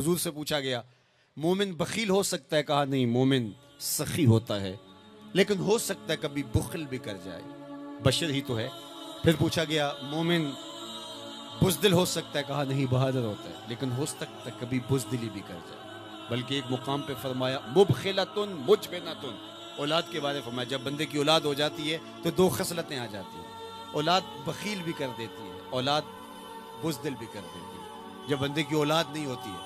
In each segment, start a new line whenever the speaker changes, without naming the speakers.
हुजूर से पूछा गया मोमिन बखील हो सकता है? कहा नहीं, मोमिन सखी होता है, लेकिन हो सकता है कभी बुखल भी कर जाए, बशर ही तो है। फिर पूछा गया मोमिन बुज़दिल हो सकता है? कहा नहीं, बहादुर होता है, लेकिन हो सकता है कभी बुज़दिली भी कर जाए। बल्कि एक मुकाम पे फरमाया मुबखिलतुन मुजबिनतुन, औलाद के बारे में फरमाया जब बंदे की औलाद हो जाती है तो दो खसलतें आ जाती हैं। औलाद बखील भी कर देती है, औलाद बुज़दिल भी कर देती है। जब बंदे की औलाद नहीं होती है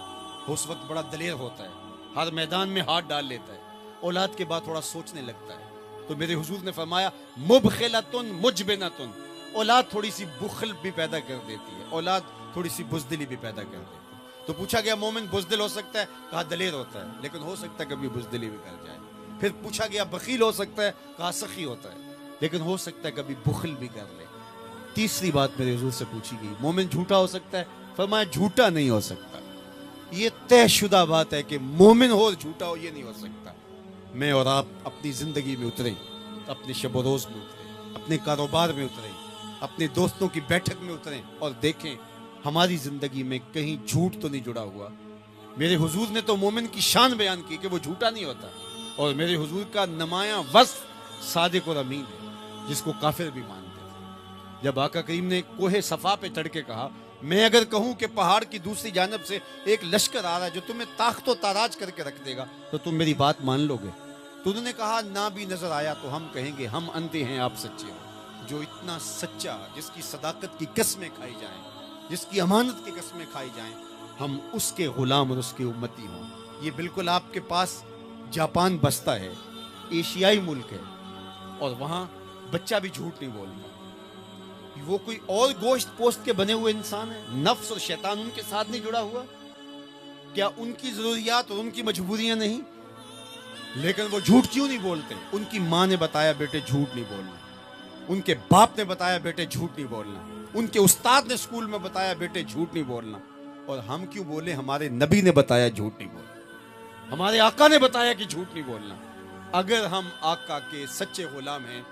उस वक्त बड़ा दलेर होता है, हर मैदान में हाथ डाल लेता है, औलाद के बाद थोड़ा सोचने लगता है। तो मेरे हुजूर ने फरमाया मुबखिलतुन मुजबिनतुन, औलाद थोड़ी सी बुखल भी पैदा कर देती है, औलाद थोड़ी सी बुज़दिली भी पैदा कर देती है। तो पूछा गया मोमिन बुज़दिल हो सकता है? कहा दलेर होता है, लेकिन हो सकता है कभी बुज़दिली भी कर जाए। फिर पूछा गया बखील हो सकता है? कहा सखी होता है, लेकिन हो सकता है कभी बुखल भी कर ले। तीसरी बात मेरे हुजूर से पूछी गई मोमिन झूठा हो सकता है? फरमाया झूठा नहीं हो सकता। ये तयशुदा बात है कि मोमिन हो झूठा हो, ये नहीं हो सकता। मैं और आप अपनी जिंदगी में उतरे, अपने शब रोज में उतरे, अपने कारोबार में उतरे, अपने दोस्तों की बैठक में उतरे और देखें हमारी जिंदगी में कहीं झूठ तो नहीं जुड़ा हुआ। मेरे हुजूर ने तो मोमिन की शान बयान की कि वो झूठा नहीं होता, और मेरे हुजूर का नमाया वस्फ सादिक और अमीन है, जिसको काफिर भी मानते थे। जब आका करीम ने कोहे सफा पे चढ़ के कहा मैं अगर कहूं कि पहाड़ की दूसरी जानब से एक लश्कर आ रहा है जो तुम्हें ताख्तो ताराज करके रख देगा, तो तुम मेरी बात मान लोगे? तो उन्होंने कहा ना भी नजर आया तो हम कहेंगे हम अंधे हैं, आप सच्चे हो। जो इतना सच्चा, जिसकी सदाकत की कस्में खाई जाएं, जिसकी अमानत की कस्में खाई जाएं, हम उसके गुलाम और उसकी उम्मती हों। ये बिल्कुल आपके पास जापान बसता है, एशियाई मुल्क है, और वहां बच्चा भी झूठ नहीं बोलता। वो कोई और गोश्त पोस्ट के बने हुए इंसान है, नफ्स और शैतान उनके साथ नहीं जुड़ा हुआ? क्या उनकी जरूरियात और उनकी मजबूरियां नहीं? लेकिन वो झूठ क्यों नहीं बोलते? उनकी माँ ने बताया बेटे झूठ नहीं बोलना, उनके बाप ने बताया बेटे झूठ नहीं बोलना, उनके उस्ताद ने स्कूल में बताया बेटे झूठ नहीं बोलना। और हम क्यों बोले? हमारे नबी ने बताया झूठ नहीं बोलना, हमारे आका ने बताया कि झूठ नहीं बोलना। अगर हम आका के सच्चे गुलाम हैं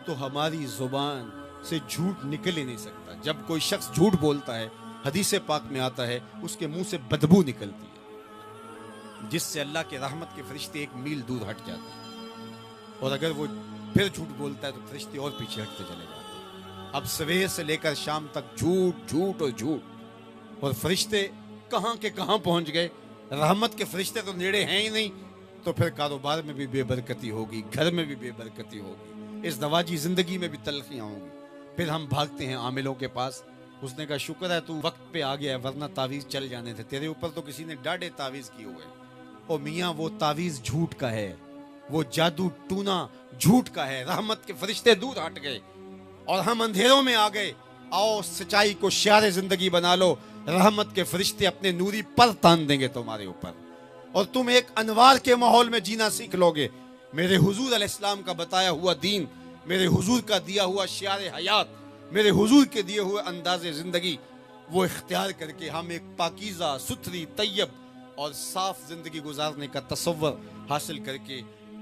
तो हमारी जुबान से झूठ निकल ही नहीं सकता। जब कोई शख्स झूठ बोलता है, हदीस पाक में आता है उसके मुंह से बदबू निकलती है, जिससे अल्लाह के रहमत के फरिश्ते एक मील दूर हट जाते हैं। और अगर वो फिर झूठ बोलता है तो फरिश्ते और पीछे हटते चले जाते हैं। अब सवेर से लेकर शाम तक झूठ झूठ और झूठ, और फरिश्ते कहां के कहां पहुंच गए। रहमत के फरिश्ते तो नेड़े हैं ही नहीं, तो फिर कारोबार में भी बेबरकती होगी, घर में भी बेबरकती होगी, इस दवाजी जिंदगी में भी तलखियां होंगी। फिर हम भागते हैं आमिलों के पास। उसने कहा शुक्र है तू वक्त पे आ गया, वरना तावीज चल जाने थे, तेरे ऊपर तो किसी ने डाढ़े तावीज किए हुए। ओ मियाँ वो तावीज झूठ का है, वो जादू टूना झूठ का है। रहमत के फरिश्ते दूर हट गए और हम अंधेरों में आ गए। आओ सच्चाई को शियारे जिंदगी बना लो, रहमत के फरिश्ते अपने नूरी पर तान देंगे तुम्हारे ऊपर, और तुम एक अनवार के माहौल में जीना सीख लोगे। मेरे हुजूर अलैहिस्सलाम का बताया हुआ दीन, मेरे हुजूर का दिया हुआ शियारे हयात, मेरे हुजूर के दिए हुए अंदाज़े ज़िंदगी, वो इख्तियार करके हम एक पाकीज़ा सुथरी तैयब और साफ ज़िंदगी गुजारने का तसव्वुर हासिल करके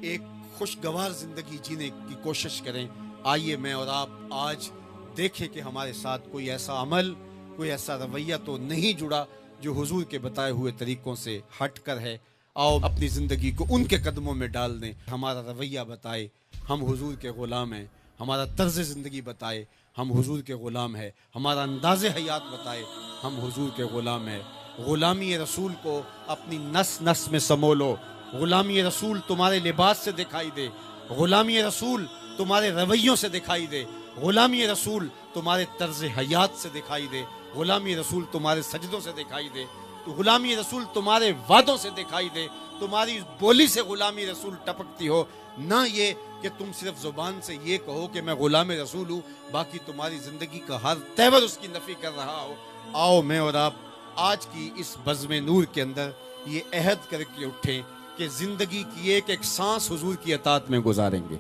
एक खुशगवार ज़िंदगी जीने की कोशिश करें। आइए मैं और आप आज देखें कि हमारे साथ कोई ऐसा अमल, कोई ऐसा रवैया तो नहीं जुड़ा जो हुजूर के बताए हुए तरीक़ों से हट कर है। आओ अपनी ज़िंदगी को उनके कदमों में डाल दें। हमारा रवैया बताए हम हुजूर के ग़ुलाम हैं, हमारा तर्ज़ ज़िंदगी बताए हम हुजूर के ग़ुलाम हैं, हमारा अंदाज़े हयात बताए हम हुजूर के ग़ुलाम हैं। ग़ुलामी रसूल को अपनी नस नस में समो लो। ग़ुलामी रसूल तुम्हारे लिबास से दिखाई दे, ग़ुलामी रसूल तुम्हारे रवैयों से दिखाई दे, ग़ुलामी रसूल तुम्हारे तर्ज़ हयात से दिखाई दे, ग़ुलामी रसूल तुम्हारे सजदों से दिखाई दे, तो ग़ुलामी रसूल तुम्हारे वादों से दिखाई दे, तुम्हारी बोली से ग़ुलामी रसूल टपकती हो। ना ये कि तुम सिर्फ ज़ुबान से ये कहो कि मैं ग़ुलाम रसूल हूँ, बाकी तुम्हारी ज़िंदगी का हर तेवर उसकी नफ़ी कर रहा हो। आओ मैं और आप आज की इस बज़्म नूर के अंदर ये अहद करके उठें कि ज़िंदगी की एक एक सांस हुजूर की अतात में गुजारेंगे।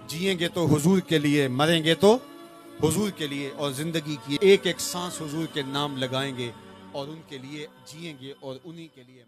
जिएंगे तो हुजूर के लिए, मरेंगे तो हुजूर के लिए, और ज़िंदगी की एक एक सांस हुजूर के नाम लगाएंगे और उनके लिए जिएंगे और उन्हीं के लिए